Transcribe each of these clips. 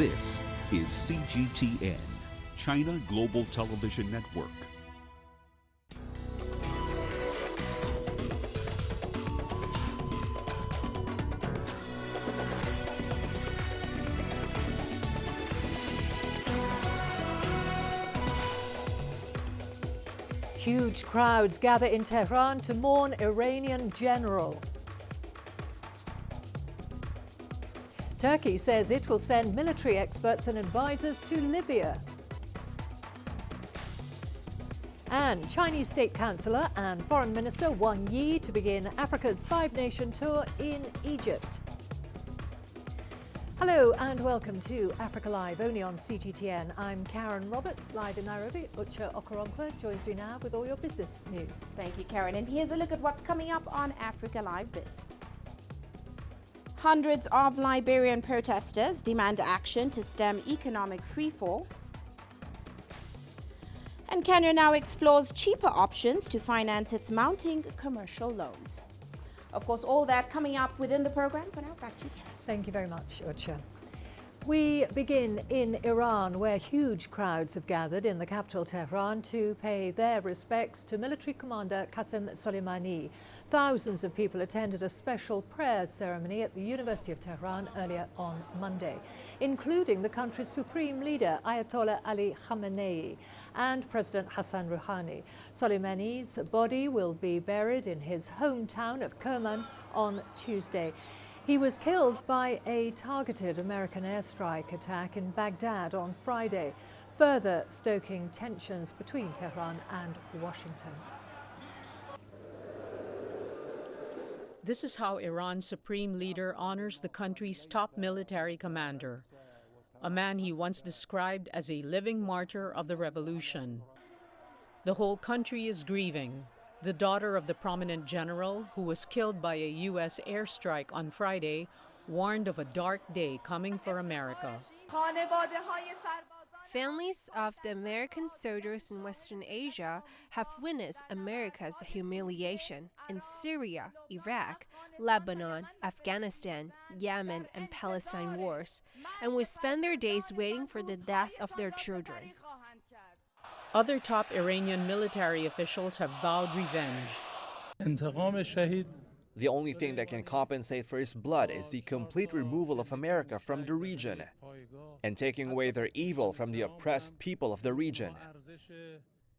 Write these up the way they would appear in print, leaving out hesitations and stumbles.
This is CGTN, China Global Television Network. Huge crowds gather in Tehran to mourn Iranian general. Turkey says it will send military experts and advisors to Libya. And Chinese State Councillor and Foreign Minister Wang Yi to begin Africa's five-nation tour in Egypt. Hello and welcome to Africa Live, only on CGTN. I'm Karen Roberts, live in Nairobi. Uche Okoronkwo joins me now with all your business news. Thank you, Karen. And here's a look at what's coming up on Africa Live Biz. Hundreds of Liberian protesters demand action to stem economic freefall. And Kenya now explores cheaper options to finance its mounting commercial loans. Of course, all that coming up within the program. For now, back to you, Karen. Thank you very much, Uche. We begin in Iran, where huge crowds have gathered in the capital Tehran to pay their respects to military commander Qasem Soleimani. Thousands of people attended a special prayer ceremony at the University of Tehran earlier on Monday, including the country's supreme leader Ayatollah Ali Khamenei and President Hassan Rouhani. Soleimani's body will be buried in his hometown of Kerman on Tuesday. He was killed by a targeted American airstrike attack in Baghdad on Friday, further stoking tensions between Tehran and Washington. This is how Iran's supreme leader honors the country's top military commander, a man he once described as a living martyr of the revolution. The whole country is grieving. The daughter of the prominent general, who was killed by a U.S. airstrike on Friday, warned of a dark day coming for America. Families of the American soldiers in Western Asia have witnessed America's humiliation in Syria, Iraq, Lebanon, Afghanistan, Yemen, and Palestine wars, and will spend their days waiting for the death of their children. Other top Iranian military officials have vowed revenge. The only thing that can compensate for his blood is the complete removal of America from the region and taking away their evil from the oppressed people of the region.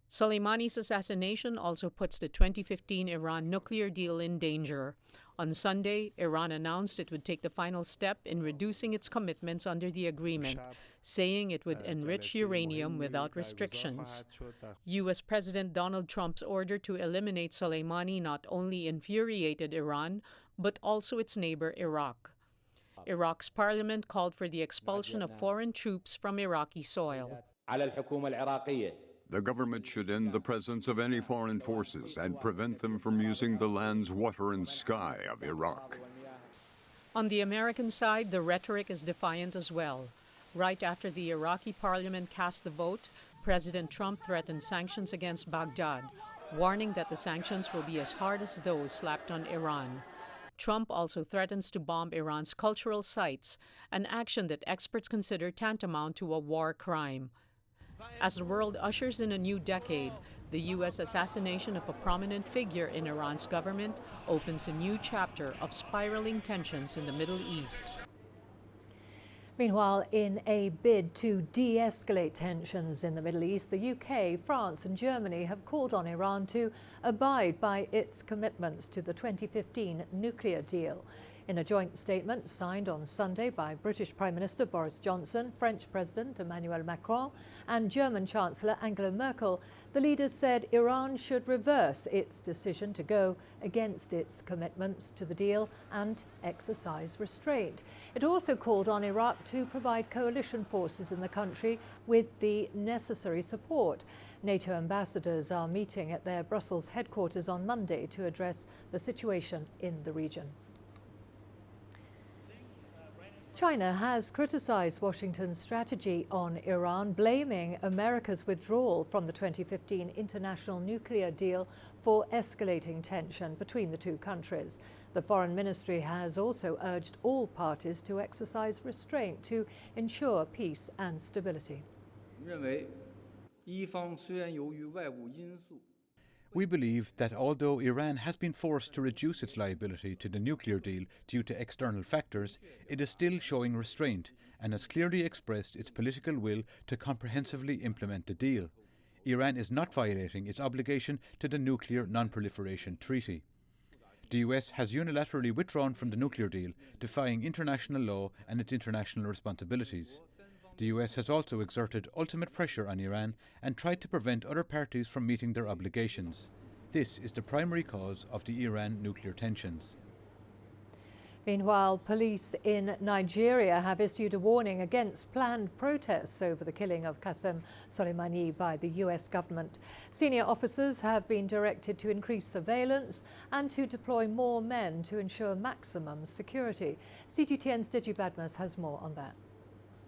Soleimani's assassination also puts the 2015 Iran nuclear deal in danger. On Sunday, Iran announced it would take the final step in reducing its commitments under the agreement, saying it would enrich uranium without restrictions. U.S. President Donald Trump's order to eliminate Soleimani not only infuriated Iran, but also its neighbor Iraq. Iraq's parliament called for the expulsion of foreign troops from Iraqi soil. The government should end the presence of any foreign forces and prevent them from using the lands, water, and sky of Iraq. On the American side, the rhetoric is defiant as well. Right after the Iraqi parliament cast the vote, President Trump threatened sanctions against Baghdad, warning that the sanctions will be as hard as those slapped on Iran. Trump also threatens to bomb Iran's cultural sites, an action that experts consider tantamount to a war crime. As the world ushers in a new decade, the U.S. assassination of a prominent figure in Iran's government opens a new chapter of spiraling tensions in the Middle East. Meanwhile, in a bid to de-escalate tensions in the Middle East, the UK, France and Germany have called on Iran to abide by its commitments to the 2015 nuclear deal. In a joint statement signed on Sunday by British Prime Minister Boris Johnson, French President Emmanuel Macron and German Chancellor Angela Merkel, the leaders said Iran should reverse its decision to go against its commitments to the deal and exercise restraint. It also called on Iraq to provide coalition forces in the country with the necessary support. NATO ambassadors are meeting at their Brussels headquarters on Monday to address the situation in the region. China has criticized Washington's strategy on Iran, blaming America's withdrawal from the 2015 international nuclear deal for escalating tension between the two countries. The Foreign Ministry has also urged all parties to exercise restraint to ensure peace and stability. We believe that although Iran has been forced to reduce its liability to the nuclear deal due to external factors, it is still showing restraint and has clearly expressed its political will to comprehensively implement the deal. Iran is not violating its obligation to the Nuclear Non-Proliferation Treaty. The US has unilaterally withdrawn from the nuclear deal, defying international law and its international responsibilities. The US has also exerted ultimate pressure on Iran and tried to prevent other parties from meeting their obligations. This is the primary cause of the Iran nuclear tensions. Meanwhile, police in Nigeria have issued a warning against planned protests over the killing of Qasem Soleimani by the US government. Senior officers have been directed to increase surveillance and to deploy more men to ensure maximum security. CGTN's Digi Badmus has more on that.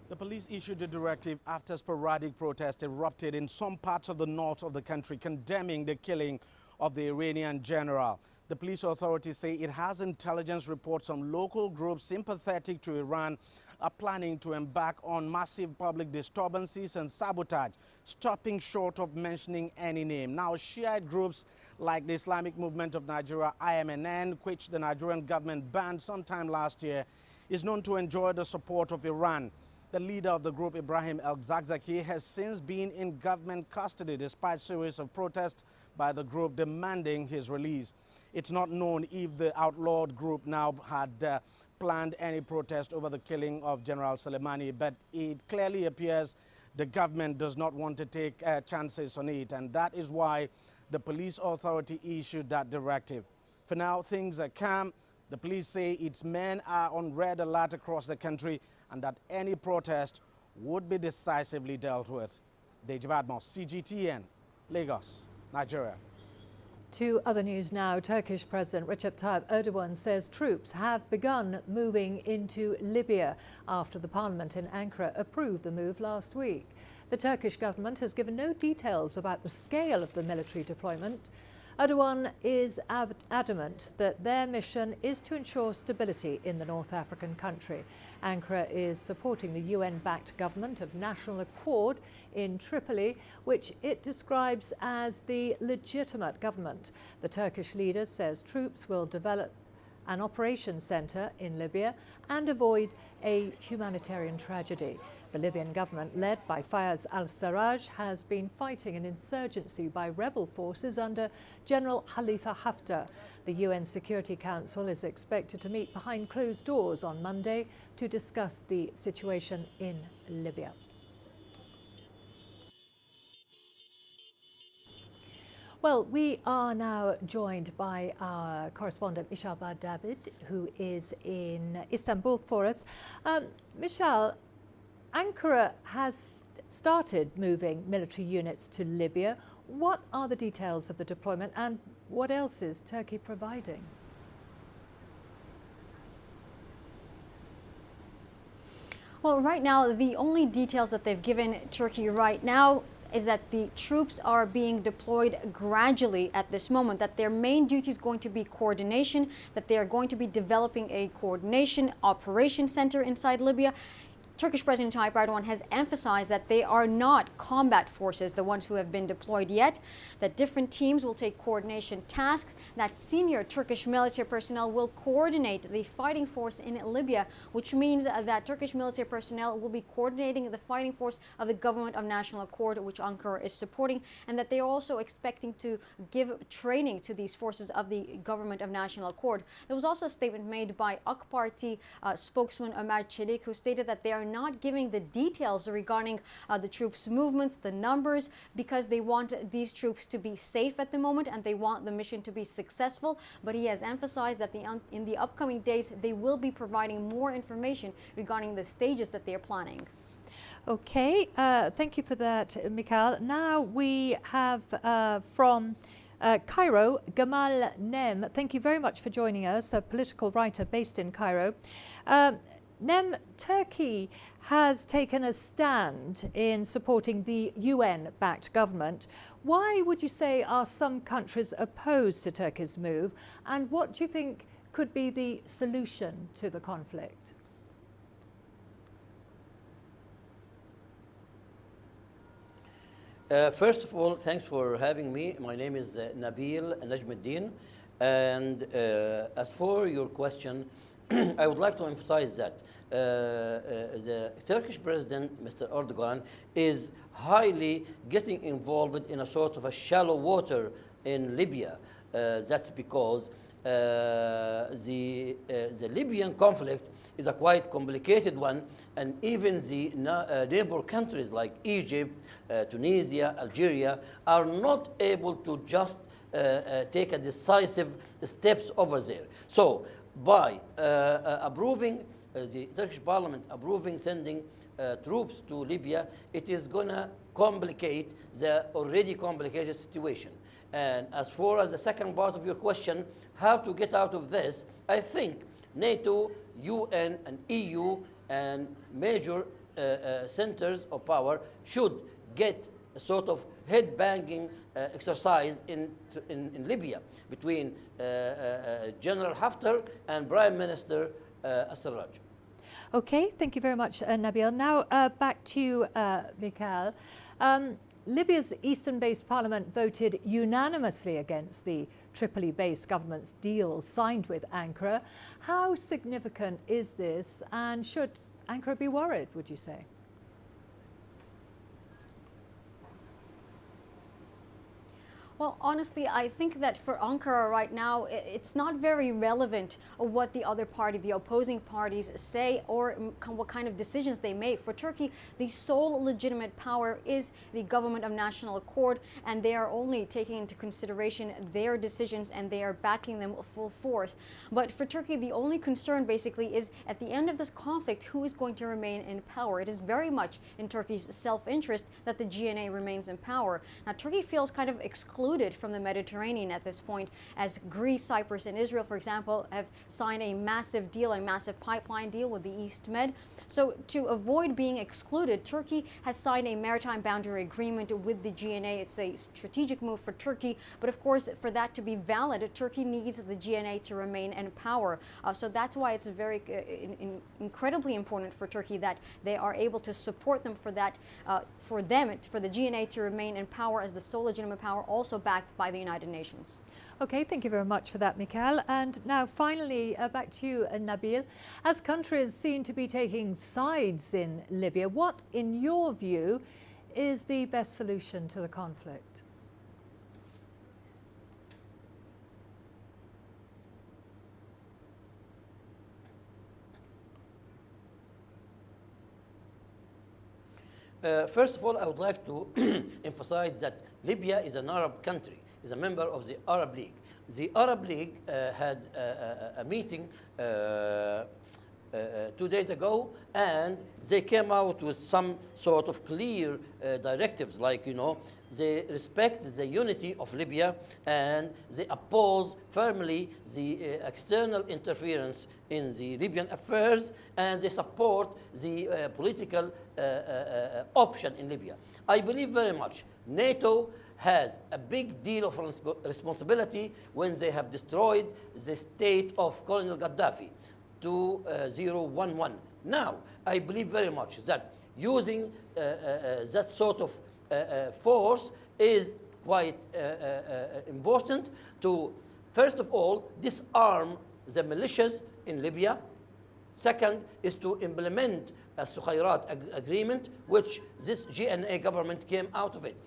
The police issued a directive after sporadic protests erupted in some parts of the north of the country, condemning the killing of the Iranian general. The police authorities say it has intelligence reports some local groups sympathetic to Iran are planning to embark on massive public disturbances and sabotage, stopping short of mentioning any name. Now, Shiite groups like the Islamic Movement of Nigeria, IMNN, which the Nigerian government banned sometime last year, is known to enjoy the support of Iran. The leader of the group, Ibrahim El-Zakzaki, has since been in government custody despite a series of protests by the group demanding his release. It's not known if the outlawed group now had planned any protest over the killing of General Soleimani, but it clearly appears the government does not want to take chances on it, and that is why the police authority issued that directive. For now, things are calm. The police say its men are on red alert across the country and that any protest would be decisively dealt with. Deji Badmos, CGTN, Lagos, Nigeria. To other news now. Turkish President Recep Tayyip Erdogan says troops have begun moving into Libya after the parliament in Ankara approved the move last week. The Turkish government has given no details about the scale of the military deployment. Erdogan is adamant that their mission is to ensure stability in the North African country. Ankara is supporting the UN-backed government of national accord in Tripoli, which it describes as the legitimate government. The Turkish leader says troops will develop an operations centre in Libya and avoid a humanitarian tragedy. The Libyan government, led by Fayez al-Sarraj, has been fighting an insurgency by rebel forces under General Khalifa Haftar. The UN Security Council is expected to meet behind closed doors on Monday to discuss the situation in Libya. Well, we are now joined by our correspondent Michal David, who is in Istanbul for us. Michal, Ankara has started moving military units to Libya. What are the details of the deployment and what else is Turkey providing? Well, right now, the only details that they've given Turkey right now is that the troops are being deployed gradually at this moment, that their main duty is going to be coordination, that they are going to be developing a coordination operation center inside Libya. Turkish President Tayyip Erdogan has emphasized that they are not combat forces, the ones who have been deployed yet, that different teams will take coordination tasks, that senior Turkish military personnel will coordinate the fighting force in Libya, which means that Turkish military personnel will be coordinating the fighting force of the Government of National Accord, which Ankara is supporting, and that they are also expecting to give training to these forces of the Government of National Accord. There was also a statement made by AK Party spokesman Ömer Çelik, who stated that they are not giving the details regarding the troops' movements, the numbers, because they want these troops to be safe at the moment and they want the mission to be successful. But he has emphasized that in the upcoming days they will be providing more information regarding the stages that they are planning. Okay, thank you for that, Mikhail. Now we have from Cairo, Gamal Nem. Thank you very much for joining us, a political writer based in Cairo. Nem, Turkey has taken a stand in supporting the UN-backed government. Why would you say are some countries opposed to Turkey's move, and what do you think could be the solution to the conflict? First of all, thanks for having me. My name is Nabil Najmuddin. And as for your question, I would like to emphasize that the Turkish president, Mr. Erdogan, is highly getting involved in a sort of a shallow water in Libya. That's because the Libyan conflict is a quite complicated one, and even the neighbor countries like Egypt, Tunisia, Algeria are not able to just take a decisive steps over there. So by approving, the Turkish parliament approving sending troops to Libya, it is going to complicate the already complicated situation. And as far as the second part of your question, how to get out of this, I think NATO, UN, and EU, and major centers of power should get a sort of head-banging exercise in Libya between General Haftar and Prime Minister Al-Sarraj. Okay, thank you very much, Nabil. Now back to you, Mikhail. Libya's eastern-based parliament voted unanimously against the Tripoli-based government's deal signed with Ankara. How significant is this, and should Ankara be worried, would you say? Well, honestly, I think that for Ankara right now, it's not very relevant what the other party, the opposing parties say or what kind of decisions they make. For Turkey, the sole legitimate power is the government of national accord, and they are only taking into consideration their decisions and they are backing them full force. But for Turkey, the only concern basically is at the end of this conflict, who is going to remain in power? It is very much in Turkey's self-interest that the GNA remains in power. Now, Turkey feels kind of excluded from the Mediterranean at this point, as Greece, Cyprus, and Israel, for example, have signed a massive deal, a massive pipeline deal with the East Med. So to avoid being excluded, Turkey has signed a maritime boundary agreement with the GNA. It's a strategic move for Turkey, but of course, for that to be valid, Turkey needs the GNA to remain in power. So that's why it's very incredibly important for Turkey that they are able to support them for that, for the GNA to remain in power as the sole legitimate power, also backed by the United Nations. Okay, thank you very much for that, Mikhail. And now finally, back to you, Nabil. As countries seem to be taking sides in Libya, what, in your view, is the best solution to the conflict? First of all, I would like to emphasize that Libya is an Arab country, is a member of the Arab League. The Arab League had a meeting 2 days ago, and they came out with some sort of clear directives, like, you know, they respect the unity of Libya and they oppose firmly the external interference in the Libyan affairs, and they support the political option in Libya. I believe very much NATO has a big deal of responsibility when they have destroyed the state of Colonel Gaddafi, 2011. Now, I believe very much that using that sort of force is quite important to, first of all, disarm the militias in Libya. Second is to implement a Sukhayrat agreement, which this GNA government came out of it.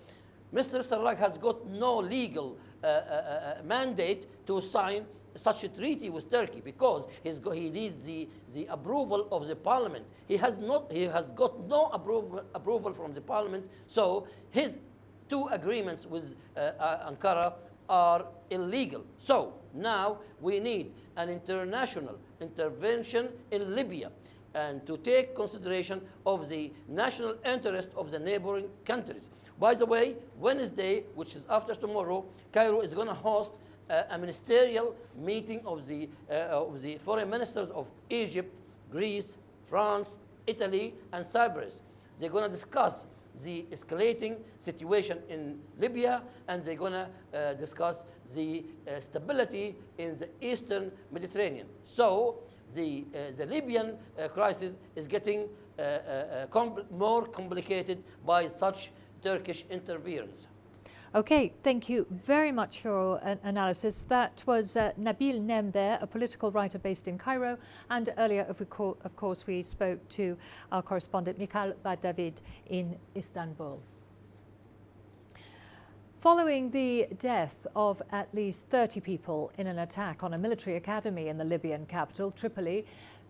Mr. Sarraj has got no legal mandate to sign such a treaty with Turkey because he needs the approval of the parliament. He has got no approval from the parliament, so his two agreements with Ankara are illegal. So now we need an international intervention in Libya and to take consideration of the national interest of the neighboring countries. By the way, Wednesday, which is after tomorrow, Cairo is going to host a ministerial meeting of the foreign ministers of Egypt, Greece, France, Italy, and Cyprus. They're going to discuss the escalating situation in Libya, and they're going to discuss the stability in the Eastern Mediterranean. So the Libyan crisis is getting more complicated by such Turkish interference. Okay, thank you very much for your analysis. That was Nabil Nem there, a political writer based in Cairo. And earlier, of course, we spoke to our correspondent Mikhail Badavid in Istanbul. Following the death of at least 30 people in an attack on a military academy in the Libyan capital, Tripoli,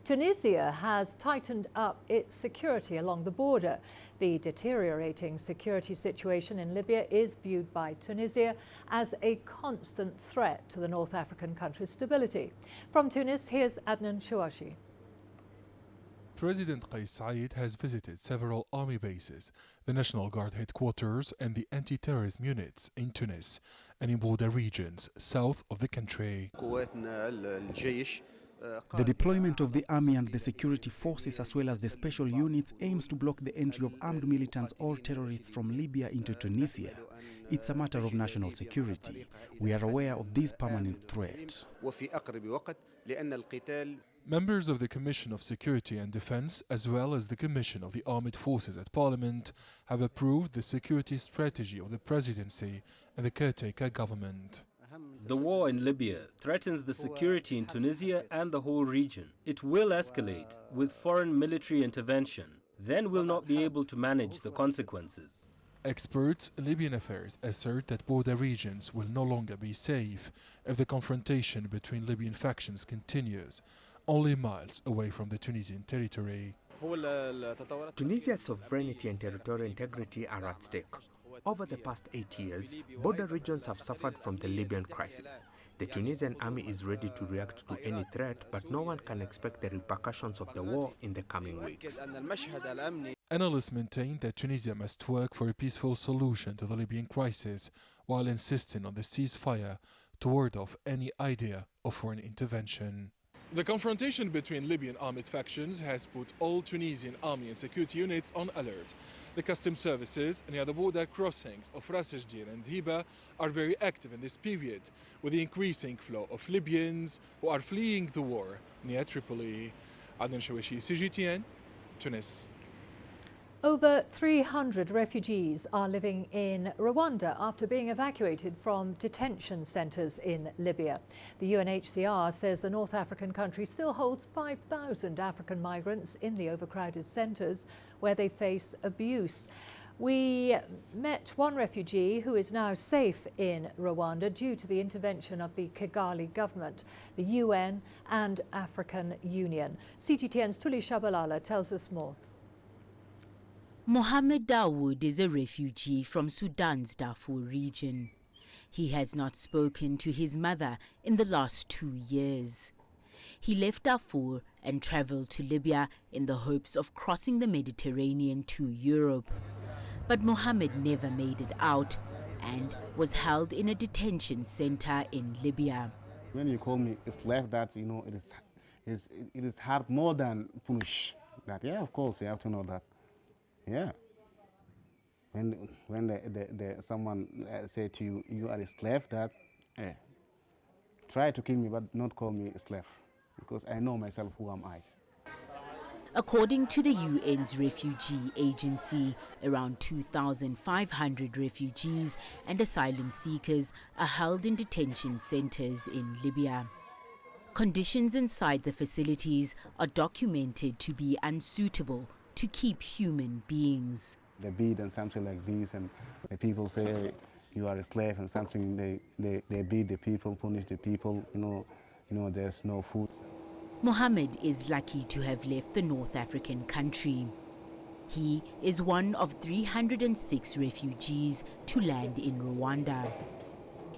Tunisia has tightened up its security along the border. The deteriorating security situation in Libya is viewed by Tunisia as a constant threat to the North African country's stability. From Tunis, here's Adnan Chouachi. President Qais Said has visited several army bases, the National Guard headquarters and the anti-terrorism units in Tunis and in border regions south of the country. The deployment of the army and the security forces as well as the special units aims to block the entry of armed militants or terrorists from Libya into Tunisia. It's a matter of national security. We are aware of this permanent threat. Members of the Commission of Security and Defense, as well as the Commission of the Armed Forces at Parliament, have approved the security strategy of the presidency and the caretaker government. The war in Libya threatens the security in Tunisia and the whole region. It will escalate with foreign military intervention. Then we'll not be able to manage the consequences. Experts in Libyan affairs assert that border regions will no longer be safe if the confrontation between Libyan factions continues, only miles away from the Tunisian territory. Tunisia's sovereignty and territorial integrity are at stake. Over the past 8 years, border regions have suffered from the Libyan crisis. The Tunisian army is ready to react to any threat, but no one can expect the repercussions of the war in the coming weeks. Analysts maintain that Tunisia must work for a peaceful solution to the Libyan crisis, while insisting on the ceasefire to ward off any idea of foreign intervention. The confrontation between Libyan armed factions has put all Tunisian army and security units on alert. The customs services near the border crossings of Ras el-Jdir and Hiba are very active in this period, with the increasing flow of Libyans who are fleeing the war near Tripoli. Adnan Chouachi, CGTN, Tunis. Over 300 refugees are living in Rwanda after being evacuated from detention centres in Libya. The UNHCR says the North African country still holds 5,000 African migrants in the overcrowded centres where they face abuse. We met one refugee who is now safe in Rwanda due to the intervention of the Kigali government, the UN and African Union. CGTN's Tuli Shabalala tells us more. Mohammed Dawood is a refugee from Sudan's Darfur region. He has not spoken to his mother in the last 2 years. He left Darfur and traveled to Libya in the hopes of crossing the Mediterranean to Europe. But Mohammed never made it out and was held in a detention center in Libya. When you call me a slave, that it is hard more than punish. That of course you have to know that. Yeah. When someone say to you, you are a slave, that try to kill me, but not call me a slave, because I know myself who am I. According to the UN's refugee agency, around 2,500 refugees and asylum seekers are held in detention centers in Libya. Conditions inside the facilities are documented to be unsuitable to keep human beings. They beat and something like this, and the people say you are a slave and something. They beat the people, punish the people. There's no food. Mohammed is lucky to have left the North African country. He is one of 306 refugees to land in Rwanda.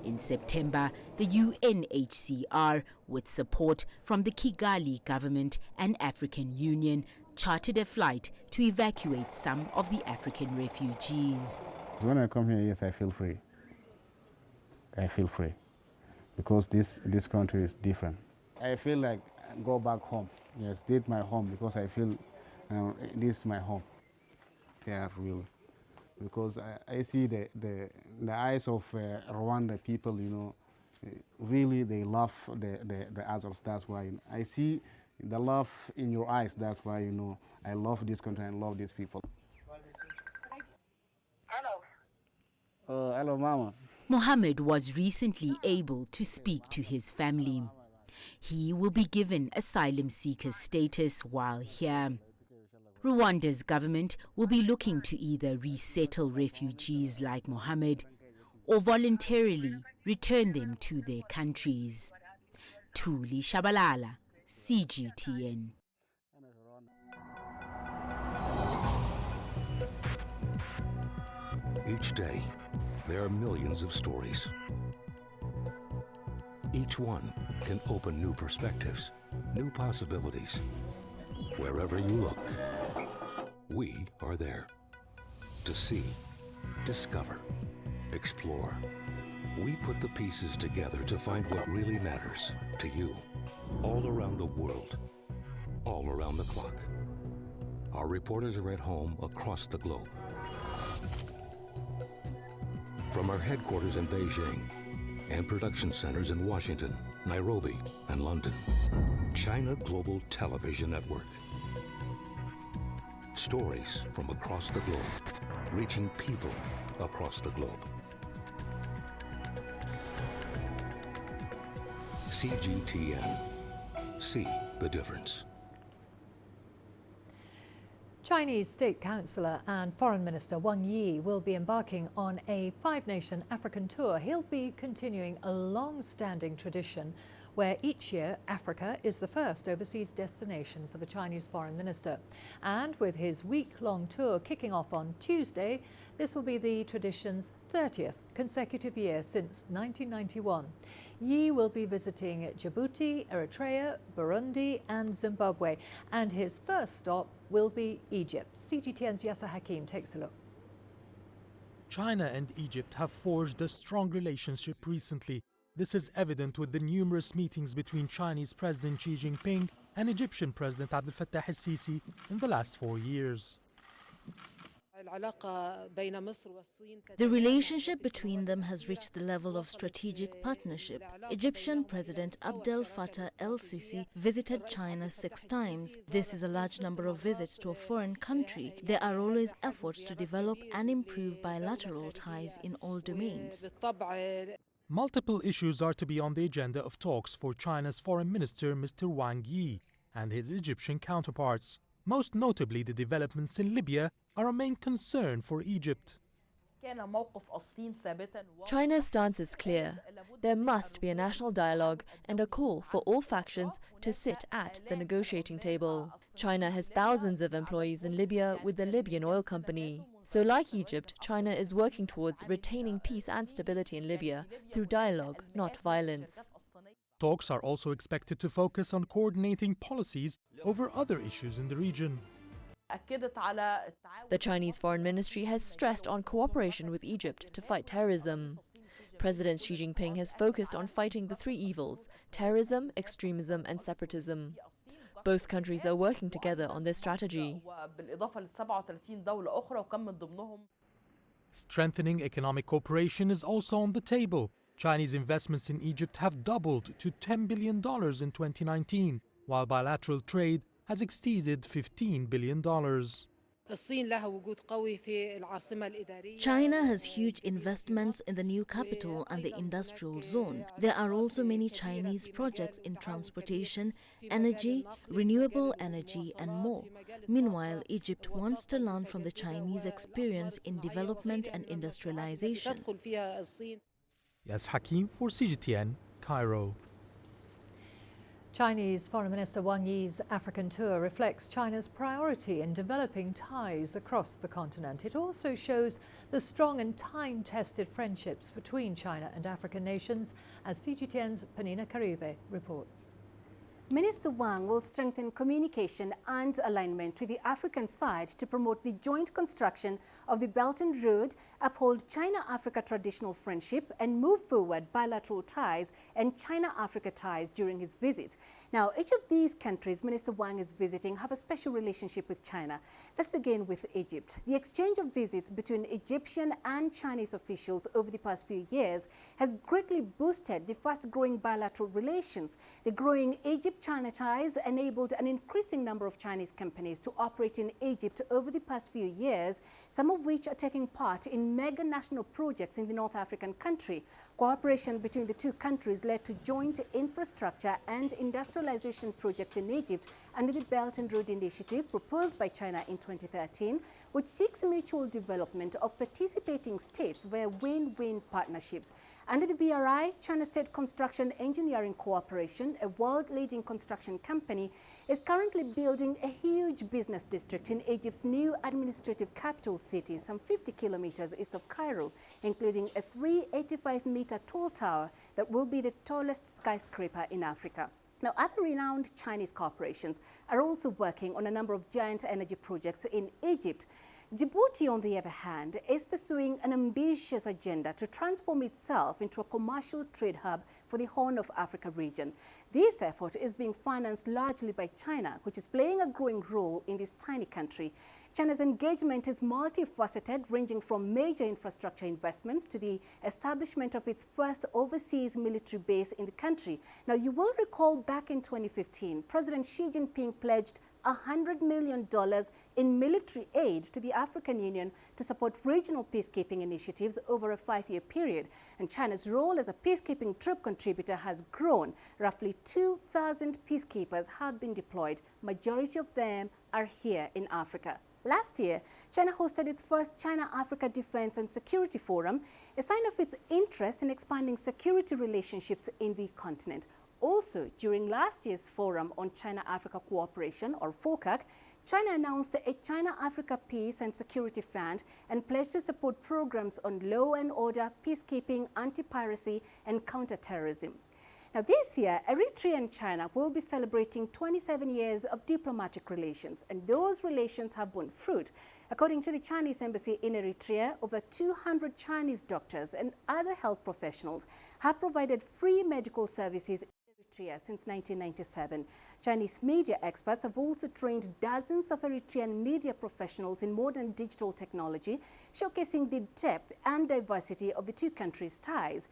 In September, the UNHCR, with support from the Kigali government and African Union, chartered a flight to evacuate some of the African refugees. When I come here, yes, I feel free. I feel free because this country is different. I feel like I go back home. Yes, did my home because I feel and this is my home. Yeah, really, because I see the eyes of Rwanda people, you know, really they love the others. That's why I see the love in your eyes. That's why, you know, I love this country and love these people. Hello, Mama. Mohammed was recently able to speak to his family. He will be given asylum seeker status while here. Rwanda's government will be looking to either resettle refugees like Mohammed or voluntarily return them to their countries. Tuli Shabalala, CGTN. Each day, there are millions of stories. Each one can open new perspectives, new possibilities. Wherever you look, we are there. To see, discover, explore. We put the pieces together to find what really matters to you, all around the world, all around the clock. Our reporters are at home across the globe. From our headquarters in Beijing and production centers in Washington, Nairobi, and London, China Global Television Network. Stories from across the globe, reaching people across the globe. CGTN. See the difference. Chinese State Councillor and Foreign Minister Wang Yi will be embarking on a five-nation African tour. He'll be continuing a long-standing tradition where each year Africa is the first overseas destination for the Chinese Foreign Minister. And with his week-long tour kicking off on Tuesday, this will be the tradition's 30th consecutive year since 1991. Yi will be visiting Djibouti, Eritrea, Burundi and Zimbabwe, and his first stop will be Egypt. CGTN's Yasser Hakim takes a look. China and Egypt have forged a strong relationship recently. This is evident with the numerous meetings between Chinese President Xi Jinping and Egyptian President Abdel Fattah el-Sisi in the last 4 years. The relationship between them has reached the level of strategic partnership. Egyptian President Abdel Fattah el-Sisi visited China 6 times. This is a large number of visits to a foreign country. There are always efforts to develop and improve bilateral ties in all domains. Multiple issues are to be on the agenda of talks for China's Foreign Minister Mr. Wang Yi and his Egyptian counterparts. Most notably, the developments in Libya are a main concern for Egypt. China's stance is clear. There must be a national dialogue and a call for all factions to sit at the negotiating table. China has thousands of employees in Libya with the Libyan oil company. So like Egypt, China is working towards retaining peace and stability in Libya through dialogue, not violence. Talks are also expected to focus on coordinating policies over other issues in the region. The Chinese Foreign Ministry has stressed on cooperation with Egypt to fight terrorism. President Xi Jinping has focused on fighting the 3 evils: terrorism, extremism and separatism. Both countries are working together on this strategy. Strengthening economic cooperation is also on the table. Chinese investments in Egypt have doubled to $10 billion in 2019, while bilateral trade has exceeded $15 billion. China has huge investments in the new capital and the industrial zone. There are also many Chinese projects in transportation, energy, renewable energy, and more. Meanwhile, Egypt wants to learn from the Chinese experience in development and industrialization. Yes, Hakim for CGTN, Cairo. Chinese Foreign Minister Wang Yi's African tour reflects China's priority in developing ties across the continent. It also shows the strong and time-tested friendships between China and African nations, as CGTN's Panina Karibe reports. Minister Wang will strengthen communication and alignment with the African side to promote the joint construction of the Belt and Road, uphold China-Africa traditional friendship, and move forward bilateral ties and China-Africa ties during his visit. Now, each of these countries Minister Wang is visiting have a special relationship with China. Let's begin with Egypt. The exchange of visits between Egyptian and Chinese officials over the past few years has greatly boosted the fast-growing bilateral relations. The growing Egypt-China ties enabled an increasing number of Chinese companies to operate in Egypt over the past few years, some of which are taking part in mega national projects in the North African country. Cooperation between the two countries led to joint infrastructure and industrialization projects in Egypt under the Belt and Road Initiative proposed by China in 2013, which seeks mutual development of participating states via win-win partnerships. Under the BRI, China State Construction Engineering Corporation, a world-leading construction company, is currently building a huge business district in Egypt's new administrative capital city, some 50 kilometers east of Cairo, including a 385-meter tall tower that will be the tallest skyscraper in Africa. Now, other renowned Chinese corporations are also working on a number of giant energy projects in Egypt. Djibouti, on the other hand, is pursuing an ambitious agenda to transform itself into a commercial trade hub for the Horn of Africa region. This effort is being financed largely by China, which is playing a growing role in this tiny country. China's engagement is multifaceted, ranging from major infrastructure investments to the establishment of its first overseas military base in the country. Now, you will recall back in 2015, President Xi Jinping pledged $100 million in military aid to the African Union to support regional peacekeeping initiatives over a 5-year period. And China's role as a peacekeeping troop contributor has grown. Roughly 2,000 peacekeepers have been deployed. Majority of them are here in Africa. Last year, China hosted its first China-Africa Defense and Security Forum, a sign of its interest in expanding security relationships in the continent. Also, during last year's Forum on China-Africa Cooperation, or FOCAC, China announced a China-Africa Peace and Security Fund and pledged to support programs on law and order, peacekeeping, anti-piracy, and counter-terrorism. Now, this year, Eritrea and China will be celebrating 27 years of diplomatic relations, and those relations have borne fruit. According to the Chinese embassy in Eritrea, over 200 Chinese doctors and other health professionals have provided free medical services in Eritrea since 1997. Chinese media experts have also trained dozens of Eritrean media professionals in modern digital technology, showcasing the depth and diversity of the two countries' ties.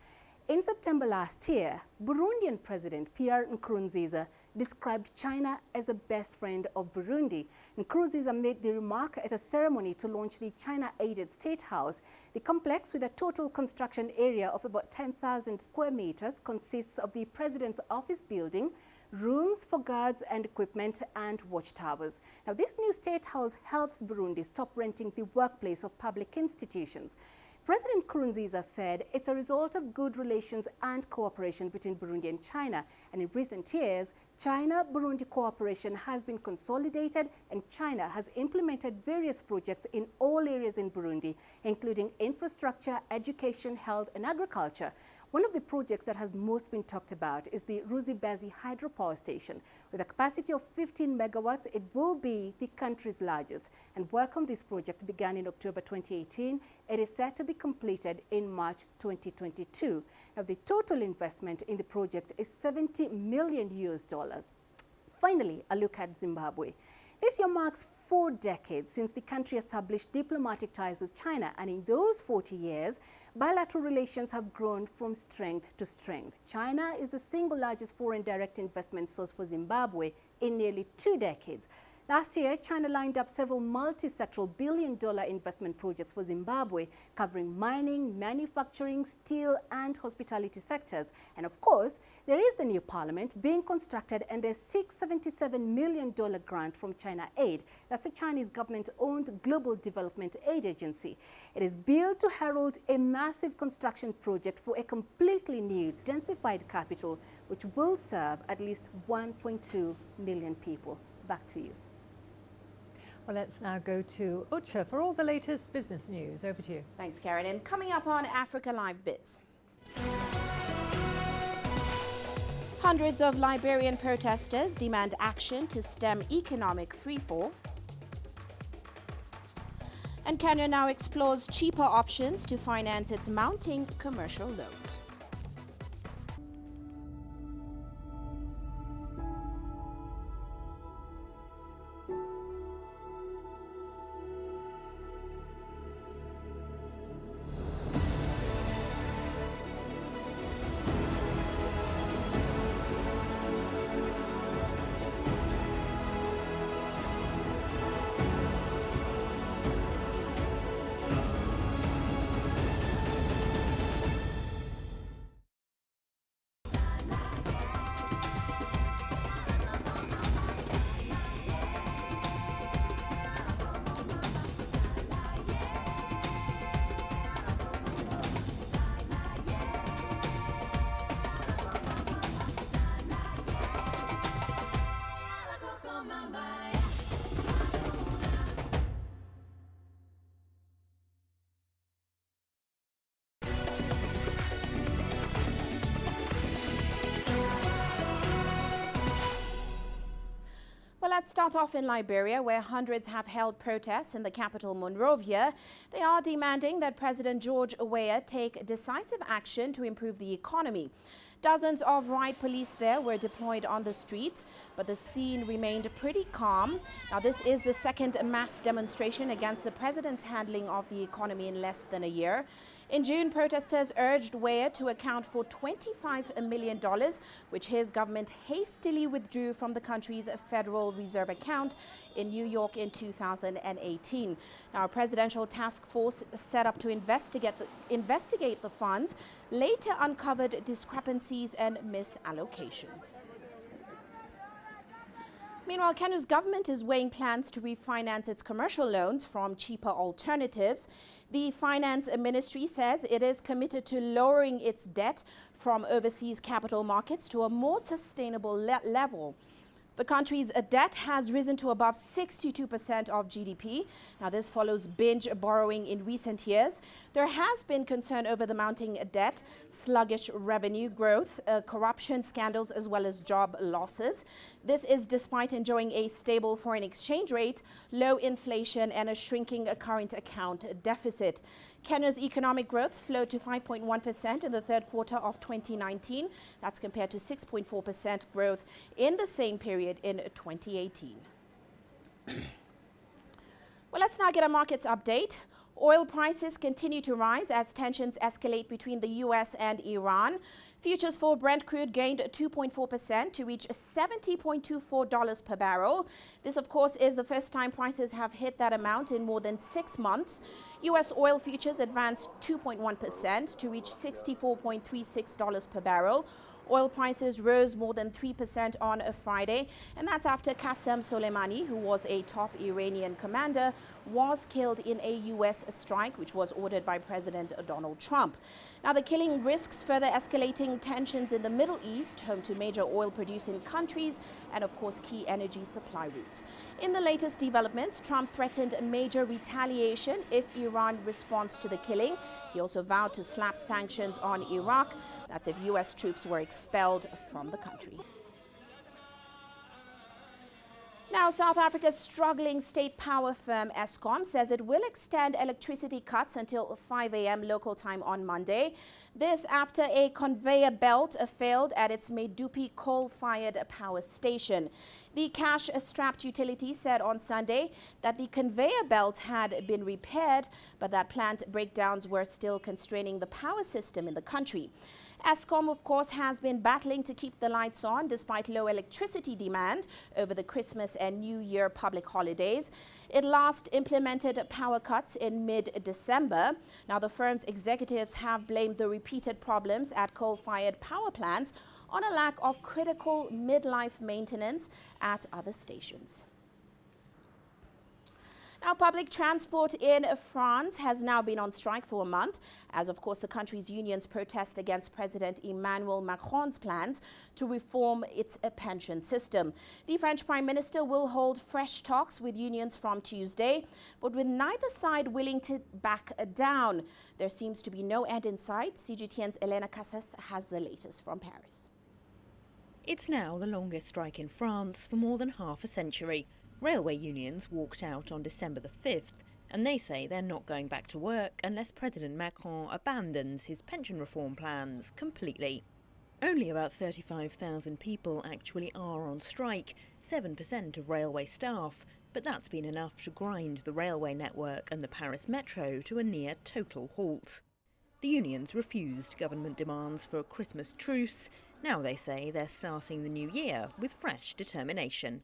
In September last year, Burundian President Pierre Nkurunziza described China as the best friend of Burundi. Nkurunziza made the remark at a ceremony to launch the China-aided State House. The complex, with a total construction area of about 10,000 square meters, consists of the President's office building, rooms for guards and equipment, and watchtowers. Now, this new State House helps Burundi stop renting the workplace of public institutions. President Nkurunziza said it's a result of good relations and cooperation between Burundi and China. And in recent years, China-Burundi cooperation has been consolidated, and China has implemented various projects in all areas in Burundi, including infrastructure, education, health, and agriculture. One of the projects that has most been talked about is the Ruzibazi hydropower station. With a capacity of 15 megawatts, it will be the country's largest. And work on this project began in October 2018. It is set to be completed in March 2022. Now, the total investment in the project is $70 million. Finally, a look at Zimbabwe. This year marks 4 decades since the country established diplomatic ties with China, and in those 40 years, bilateral relations have grown from strength to strength. China is the single largest foreign direct investment source for Zimbabwe in nearly 2 decades. Last year, China lined up several multi-sectoral billion-dollar investment projects for Zimbabwe, covering mining, manufacturing, steel, and hospitality sectors. And of course, there is the new parliament being constructed and a $677 million grant from China Aid. That's a Chinese government-owned global development aid agency. It is built to herald a massive construction project for a completely new, densified capital, which will serve at least 1.2 million people. Back to you. Well, let's now go to Ucha for all the latest business news. Over to you. Thanks, Karen. And coming up on Africa Live Biz. Hundreds of Liberian protesters demand action to stem economic freefall. And Kenya now explores cheaper options to finance its mounting commercial loans. Well, let's start off in Liberia, where hundreds have held protests in the capital, Monrovia. They are demanding that President George Weah take decisive action to improve the economy. Dozens of riot police there were deployed on the streets, but the scene remained pretty calm. Now, this is the second mass demonstration against the president's handling of the economy in less than a year. In June, protesters urged Weah to account for $25 million, which his government hastily withdrew from the country's Federal Reserve account in New York in 2018. Now, a presidential task force set up to investigate the funds later uncovered discrepancies and misallocations. Meanwhile, Kenya's government is weighing plans to refinance its commercial loans from cheaper alternatives. The finance ministry says it is committed to lowering its debt from overseas capital markets to a more sustainable level. The country's debt has risen to above 62% of GDP. Now, this follows binge borrowing in recent years. There has been concern over the mounting debt, sluggish revenue growth, corruption scandals, as well as job losses. This is despite enjoying a stable foreign exchange rate, low inflation, and a shrinking current account deficit. Kenya's economic growth slowed to 5.1% in the third quarter of 2019. That's compared to 6.4% growth in the same period in 2018. Well, let's now get a markets update. Oil prices continue to rise as tensions escalate between the U.S. and Iran. Futures for Brent crude gained 2.4% to reach $70.24 per barrel. This, of course, is the first time prices have hit that amount in more than 6 months. U.S. oil futures advanced 2.1% to reach $64.36 per barrel. Oil prices rose more than 3% on a Friday, and that's after Qasem Soleimani, who was a top Iranian commander, was killed in a U.S. strike, which was ordered by President Donald Trump. Now, the killing risks further escalating tensions in the Middle East, home to major oil-producing countries and, of course, key energy supply routes. In the latest developments, Trump threatened major retaliation if Iran responds to the killing. He also vowed to slap sanctions on Iraq. That's if U.S. troops were expelled from the country. Now, South Africa's struggling state power firm Eskom says it will extend electricity cuts until 5 a.m. local time on Monday. This after a conveyor belt failed at its Medupi coal-fired power station. The cash-strapped utility said on Sunday that the conveyor belt had been repaired, but that plant breakdowns were still constraining the power system in the country. Eskom, of course, has been battling to keep the lights on despite low electricity demand over the Christmas and New Year public holidays. It last implemented power cuts in mid-December. Now, the firm's executives have blamed the repeated problems at coal-fired power plants on a lack of critical midlife maintenance at other stations. Now, public transport in France has now been on strike for a month, as of course the country's unions protest against President Emmanuel Macron's plans to reform its pension system. The French Prime Minister will hold fresh talks with unions from Tuesday, but with neither side willing to back down. There seems to be no end in sight. CGTN's Elena Casas has the latest from Paris. It's now the longest strike in France for more than half a century. Railway unions walked out on December the 5th, and they say they're not going back to work unless President Macron abandons his pension reform plans completely. Only about 35,000 people actually are on strike, 7% of railway staff, but that's been enough to grind the railway network and the Paris metro to a near total halt. The unions refused government demands for a Christmas truce. Now they say they're starting the new year with fresh determination.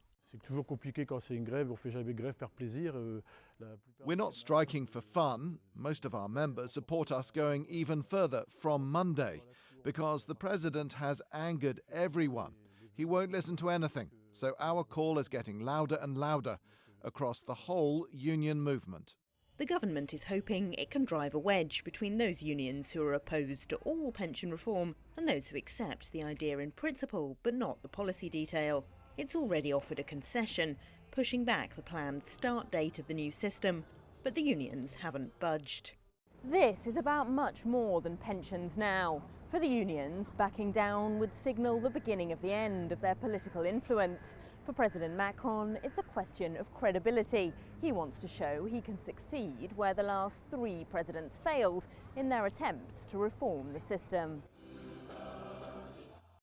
We're not striking for fun. Most of our members support us going even further from Monday because the president has angered everyone. He won't listen to anything, so our call is getting louder and louder across the whole union movement. The government is hoping it can drive a wedge between those unions who are opposed to all pension reform and those who accept the idea in principle but not the policy detail. It's already offered a concession, pushing back the planned start date of the new system, but the unions haven't budged. This is about much more than pensions now. For the unions, backing down would signal the beginning of the end of their political influence. For President Macron, it's a question of credibility. He wants to show he can succeed where the last 3 presidents failed in their attempts to reform the system.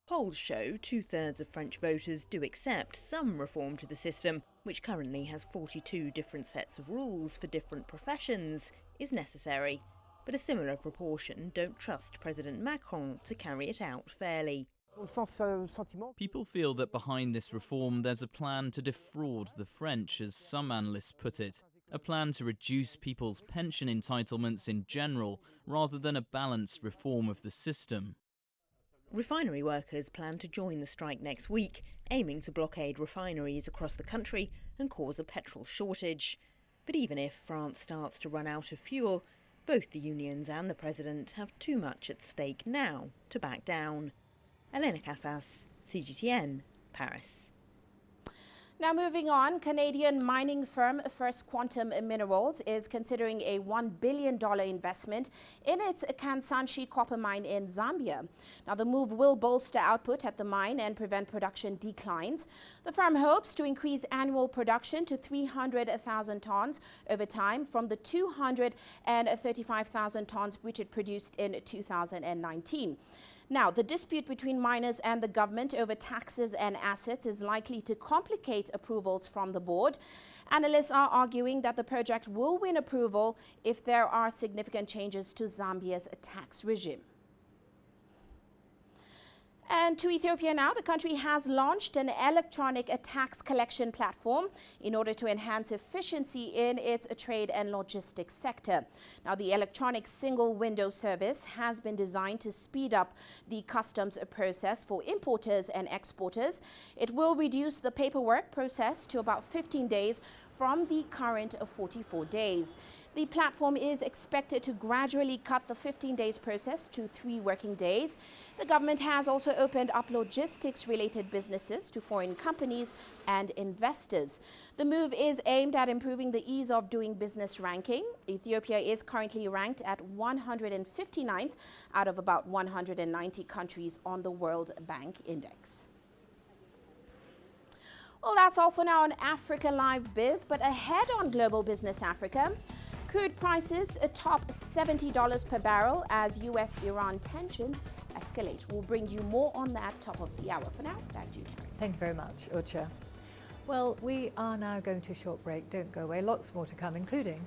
Polls show 2/3 of French voters do accept some reform to the system, which currently has 42 different sets of rules for different professions, is necessary. But a similar proportion don't trust President Macron to carry it out fairly. People feel that behind this reform there's a plan to defraud the French, as some analysts put it. A plan to reduce people's pension entitlements in general, rather than a balanced reform of the system. Refinery workers plan to join the strike next week, aiming to blockade refineries across the country and cause a petrol shortage. But even if France starts to run out of fuel, both the unions and the president have too much at stake now to back down. Elena Casas, CGTN, Paris. Now moving on, Canadian mining firm First Quantum Minerals is considering a $1 billion investment in its Kansanshi copper mine in Zambia. Now the move will bolster output at the mine and prevent production declines. The firm hopes to increase annual production to 300,000 tons over time from the 235,000 tons which it produced in 2019. Now, the dispute between miners and the government over taxes and assets is likely to complicate approvals from the board. Analysts are arguing that the project will win approval if there are significant changes to Zambia's tax regime. And to Ethiopia now, the country has launched an electronic tax collection platform in order to enhance efficiency in its trade and logistics sector. Now, the electronic single window service has been designed to speed up the customs process for importers and exporters. It will reduce the paperwork process to about 15 days from the current 44 days. The platform is expected to gradually cut the 15 days process to 3 working days. The government has also opened up logistics-related businesses to foreign companies and investors. The move is aimed at improving the ease of doing business ranking. Ethiopia is currently ranked at 159th out of about 190 countries on the World Bank Index. Well, that's all for now on Africa Live Biz, but ahead on Global Business Africa, crude prices top $70 per barrel as US-Iran tensions escalate. We'll bring you more on that top of the hour. For now, back to you, Karen. Thank you very much, Ucha. Well, we are now going to a short break. Don't go away. Lots more to come, including...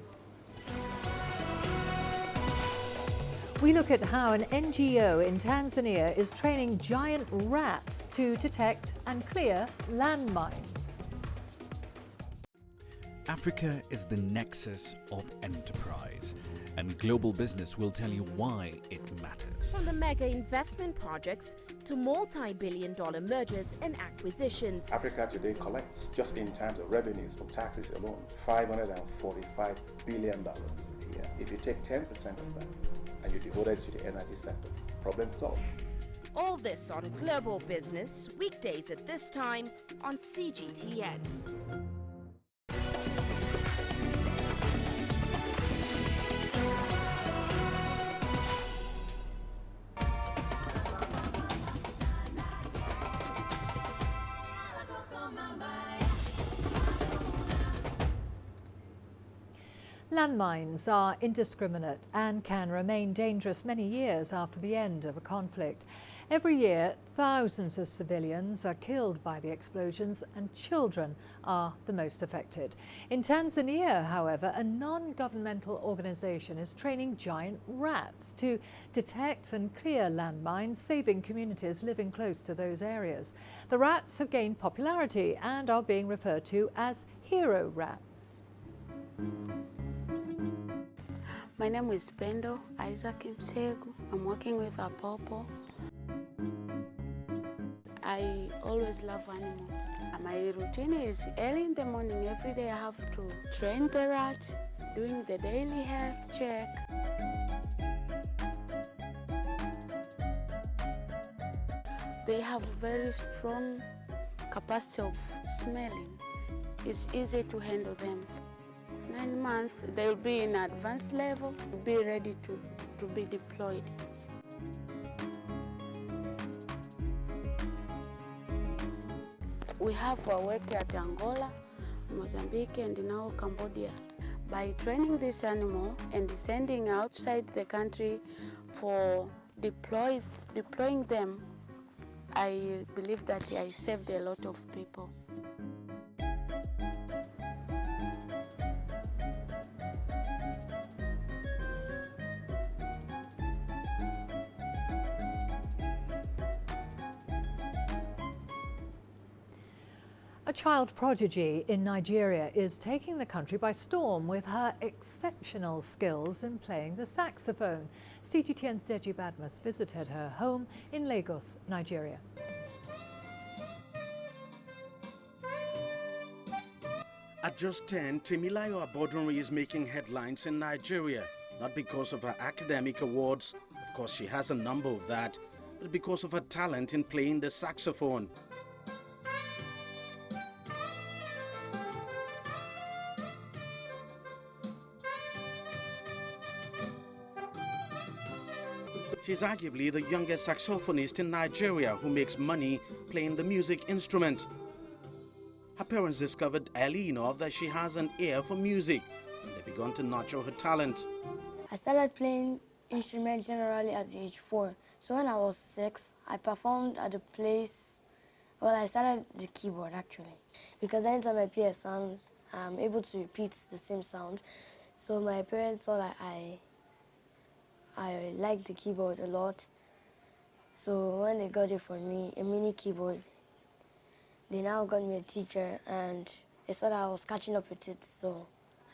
We look at how an NGO in Tanzania is training giant rats to detect and clear landmines. Africa is the nexus of enterprise, and Global Business will tell you why it matters. From the mega investment projects to multi-billion-dollar mergers and acquisitions. Africa today collects, just in terms of revenues from taxes alone, $545 billion a year. If you take 10% of that, and you devote it to the energy sector, problem solved. All this on Global Business, weekdays at this time on CGTN. Landmines are indiscriminate and can remain dangerous many years after the end of a conflict. Every year, thousands of civilians are killed by the explosions, and children are the most affected. In Tanzania, however, a non-governmental organization is training giant rats to detect and clear landmines, saving communities living close to those areas. The rats have gained popularity and are being referred to as hero rats. My name is Pendo Isaac Msegu. I'm working with Apopo. I always love animals. My routine is early in the morning. Every day I have to train the rats, doing the daily health check. They have very strong capacity of smelling. It's easy to handle them. 9 months, they'll be in advanced level, be ready to be deployed. We have worked at Angola, Mozambique, and now Cambodia. By training this animal and sending outside the country for deploying them, I believe that I saved a lot of people. A child prodigy in Nigeria is taking the country by storm with her exceptional skills in playing the saxophone. CGTN's Deji Badmus visited her home in Lagos, Nigeria. At just 10, Temilayo Abodunrin is making headlines in Nigeria, not because of her academic awards, of course she has a number of that, but because of her talent in playing the saxophone. She's arguably the youngest saxophonist in Nigeria who makes money playing the music instrument. Her parents discovered early enough that she has an ear for music, and they began to nurture her talent. I started playing instruments generally at the age 4. So when I was 6, I performed at a place, well, I started the keyboard actually, because anytime I play a sound, I'm able to repeat the same sound. So my parents saw that I liked the keyboard a lot. So when they got it for me, a mini keyboard, they now got me a teacher and they saw that I was catching up with it. So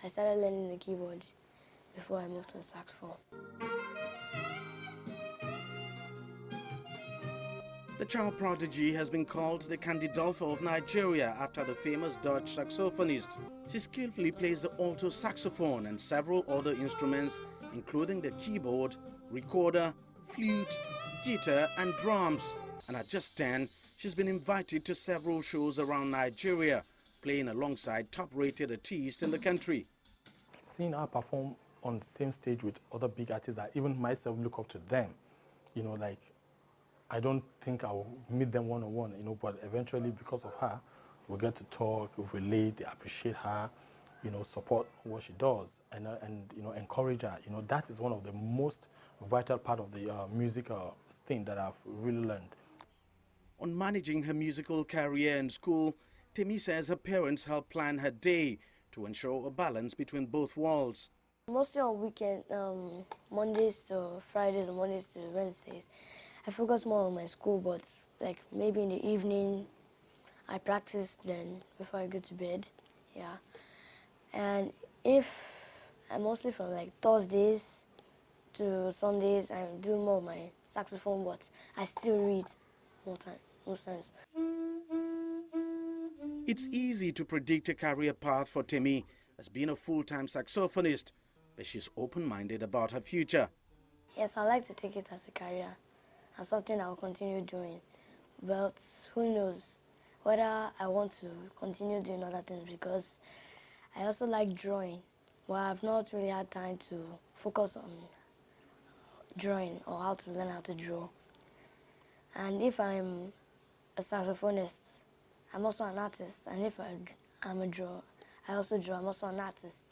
I started learning the keyboard before I moved to the saxophone. The child prodigy has been called the Candidolfo of Nigeria after the famous Dutch saxophonist. She skillfully plays the alto saxophone and several other instruments, including the keyboard, recorder, flute, guitar, and drums. And at just 10, she's been invited to several shows around Nigeria, playing alongside top-rated artists in the country. Seeing her perform on the same stage with other big artists that even myself look up to them, you know, like, I don't think I'll meet them one-on-one, you know, but eventually because of her, we'll get to talk, we'll relate, they appreciate her, you know, support what she does, and you know, encourage her. You know, that is one of the most vital part of the music thing that I've really learned. On managing her musical career in school, Temi says her parents helped plan her day to ensure a balance between both worlds. Mostly on weekend, Mondays to Fridays or Mondays to Wednesdays, I focus more on my school, but like maybe in the evening, I practice then before I go to bed, yeah. And if I'm mostly from like Thursdays to Sundays, I do more of my saxophone, but I still read most times. It's easy to predict a career path for Temi as being a full-time saxophonist, but she's open-minded about her future. Yes, I like to take it as a career and something I'll continue doing. But who knows whether I want to continue doing other things, because I also like drawing. Well, I've not really had time to focus on drawing or how to learn how to draw. And if I'm a saxophonist, I'm also an artist. And if I'm a drawer, I also draw. I'm also an artist.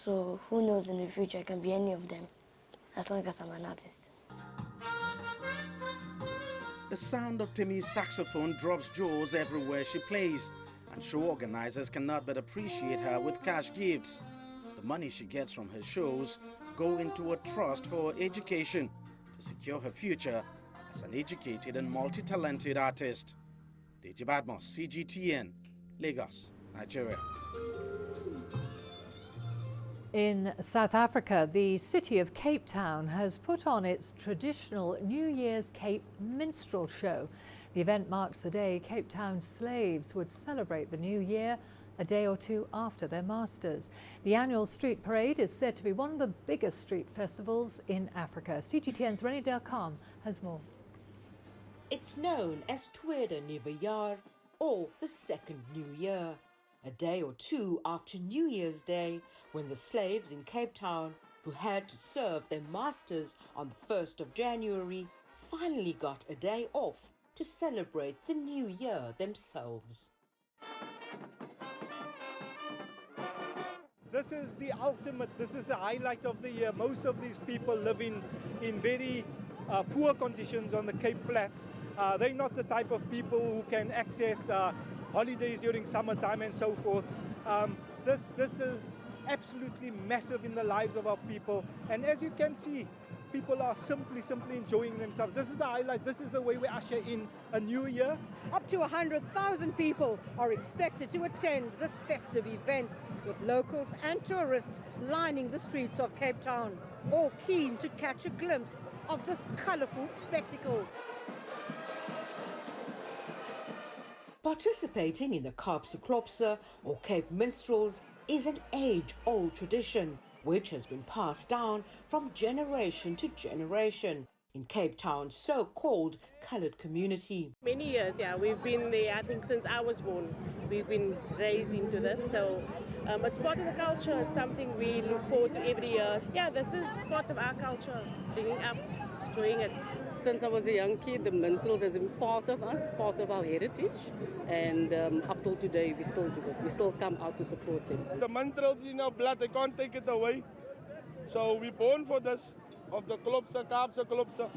So who knows, in the future I can be any of them, as long as I'm an artist. The sound of Timmy's saxophone drops jaws everywhere she plays, and show organizers cannot but appreciate her with cash gifts. The money she gets from her shows go into a trust for her education to secure her future as an educated and multi-talented artist. Deji Badmos, CGTN, Lagos, Nigeria. In South Africa, the city of Cape Town has put on its traditional New Year's Cape minstrel show. The event marks the day Cape Town slaves would celebrate the new year, a day or two after their masters. The annual street parade is said to be one of the biggest street festivals in Africa. CGTN's Rennie Delcam has more. It's known as Tweede Nuwe Jaar, or the Second New Year. A day or two after New Year's Day, when the slaves in Cape Town, who had to serve their masters on the 1st of January, finally got a day off to celebrate the new year themselves. This is the ultimate, this is the highlight of the year. Most of these people live in very poor conditions on the Cape Flats. They're not the type of people who can access holidays during summertime and so forth. This is absolutely massive in the lives of our people, and as you can see, people are simply enjoying themselves. This is the highlight. This is the way we usher in a new year. Up to 100,000 people are expected to attend this festive event, with locals and tourists lining the streets of Cape Town, all keen to catch a glimpse of this colourful spectacle. Participating in the Kaapse or Cape Minstrels is an age-old tradition which has been passed down from generation to generation in Cape Town's so-called coloured community. Many years, yeah, we've been there, I think since I was born. We've been raised into this, so it's part of the culture. It's something we look forward to every year. Yeah, this is part of our culture, bringing up, enjoying it. Since I was a young kid, the minstrels has been part of us, part of our heritage, and up till today we still do it. We still come out to support them. The minstrels in our blood, they can't take it away. So we're born for this, of the Klopse, Kaapse Klopse.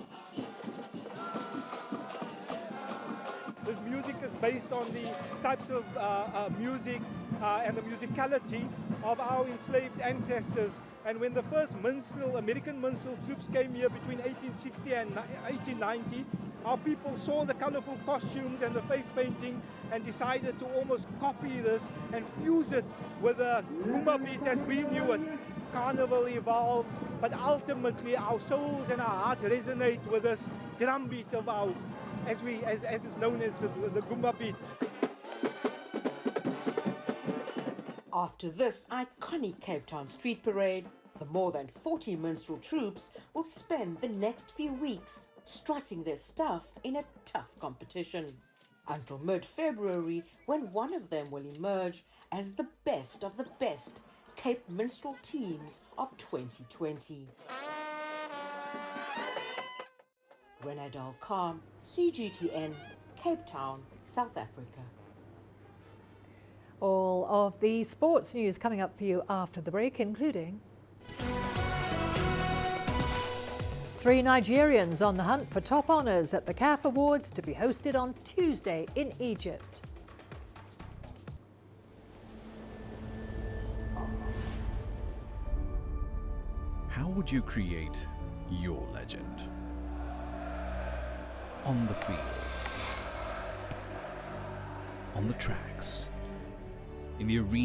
This music is based on the types of music and the musicality of our enslaved ancestors. And when the first American minstrel troops came here between 1860 and 1890, our people saw the colorful costumes and the face painting and decided to almost copy this and fuse it with the Gumba beat as we knew it. Carnival evolves, but ultimately our souls and our hearts resonate with this drum beat of ours, as is known as the Gumba beat. After this iconic Cape Town street parade, the more than 40 minstrel troops will spend the next few weeks strutting their stuff in a tough competition, until mid-February, when one of them will emerge as the best of the best Cape minstrel teams of 2020. Renadal Khan, CGTN, Cape Town, South Africa. All of the sports news coming up for you after the break, including 3 Nigerians on the hunt for top honours at the CAF Awards to be hosted on Tuesday in Egypt. How would you create your legend? On the fields, on the tracks, in the arena.